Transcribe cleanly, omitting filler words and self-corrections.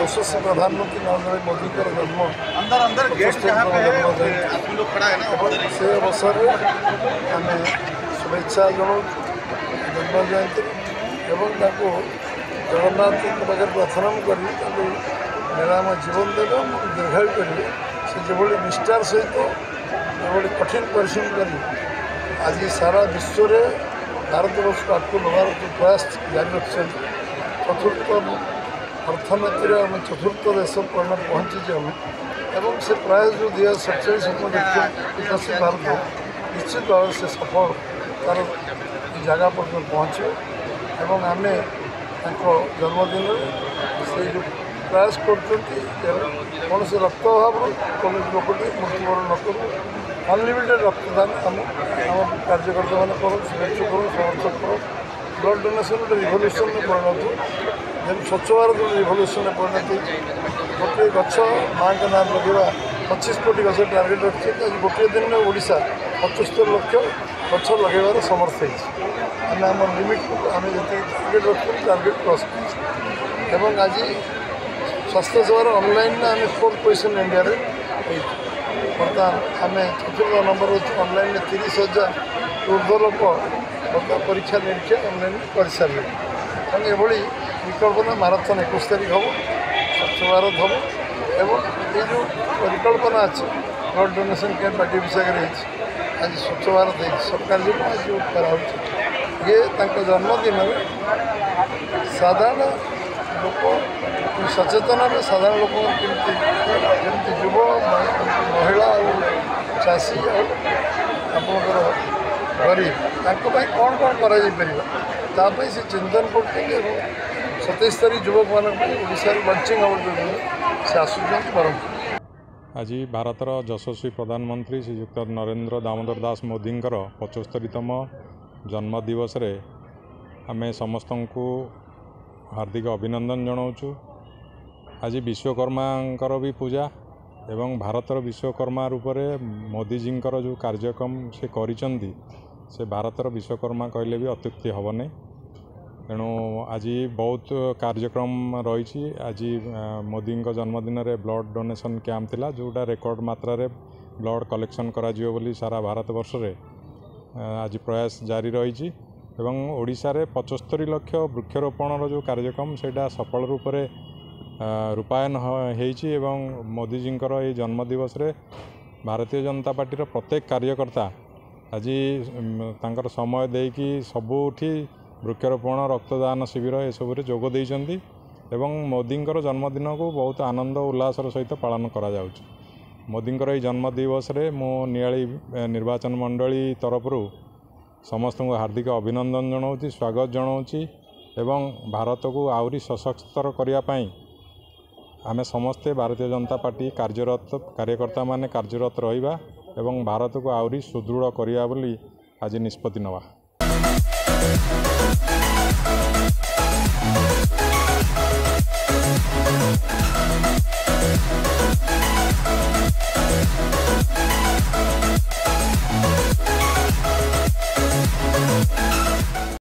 यशस्वी प्रधानमंत्री नरेंद्र मोदी का जन्म से अवसर में आम शुभेच्छा जनाऊँ जन्म जयंती एवं जगन्नाथ पाखे प्रार्थना करी निराम जीवन देवे दीर्घायु करेंगे से जो निष्ठार सहित जो कठिन परिश्रम करी आज सारा विश्व में भारत वर्ष को आगे नवार जो प्रयास जारी रखते चतुर्थ अर्थनीति आम चतुर्थ देश पर पहुँचीचे आम एवं से प्रयास जो 2047 विकसित भारत निश्चित भाव से सफल तार जगह पर पहुँचे एवं आम जन्मदिन से जो प्रयास कर कौन से रक्त अभाव कौन लोकटी मृत्युवरण न करूँ अनलिमिटेड रक्तदान आम कार्यकर्ता मैंने करूँ शुभेच्छा करूँ समर्थक करूँ ब्लड डोनेशन गोटे रिभल्यूशन में परिणत हो जब स्वच्छ भारत गोटे रिभल्यूशन में परिणत गोटे गछ माँ का नाम लगे 25 कोटी गछ टार्गेट रखिए आज गोटे दिन में ओडिशा 75 लाख गछ लगेबार समर्थ होमें आम लिमिट को आम जी टार्गेट रखी टार्गेट क्रॉस कर आज स्वास्थ्य सेवार ऑनलाइन आम 4th पोजिशन इंडिया रे बर्तमान आम 4th नंबर अच्छे ऑनलाइन 30,000 ऊर्ध लोक बर्तमान परीक्षा निरीक्षा ऑनलाइन कर सारे तेणु ये परिकल्पना माराथन 21 तारीख हम स्वच्छ भारत हम एवं ये जो परिकल्पना अच्छे ब्लड डोनेशन कैंप पार्टी विषय आज स्वच्छ भारत सरकार जो आज जो कराऊँ ये जन्मदिन में साधारण लोक सचेतन में साधारण लोक जमी युव महिला और चाषी और आपंकर गरीब कौन कौन कर से चिंतन कर 27 तारीख युवक मानक लंचिंग हम से आसुच्च बरहमपुर। आज भारतर यशस्वी प्रधानमंत्री श्रीयुक्त नरेंद्र दामोदर दास मोदी 75तम जन्मदिवस आम समस्त को हार्दिक अभिनंदन जनाऊँ। आज विश्वकर्मा भी पूजा एवं भारतर विश्वकर्मा रूप में मोदीजी जो कार्यक्रम से करिसेंती से भारतर विश्वकर्मा कहले भी अत्युक्ति हेब नहीं। तेणु आज बहुत कार्यक्रम रही आज मोदी जन्मदिन में ब्लड डोनेशन कैंप थिला जोटा रेकर्ड मात्रा रे ब्लड कलेक्शन करा जियो बोली सारा भारत वर्ष रे आज प्रयास जारी रही एवं ओडिशा रे 75 लाख वृक्षरोपण जो कार्यक्रम सेटा सफल रूप से रूपायन होइछि एवं मोदीजी ये जन्मदिवस रे भारतीय जनता पार्टी प्रत्येक कार्यकर्ता आज तांकर समय देकी सबुठी वृक्षरोपण रक्तदान शिविर ये सब जोग देइछन्ति एवं मोदी जन्मदिन को बहुत आनंद उल्लासर सहित पालन करा जाउछि। मोदी ये जन्मदिवस रे मो नियाली निर्वाचन मंडली तरफ समस्त को हार्दिक अभिनंदन जनाऊँ स्वागत जनाऊँ एवं भारत को आहरी सशक्तर करने आम समस्ते भारतीय जनता पार्टी कार्यरत कार्यकर्ता माने कार्यरत रहिबा एवं भारत को आहरी सुदृढ़ करिया बोली आज निष्पत्ति नवा।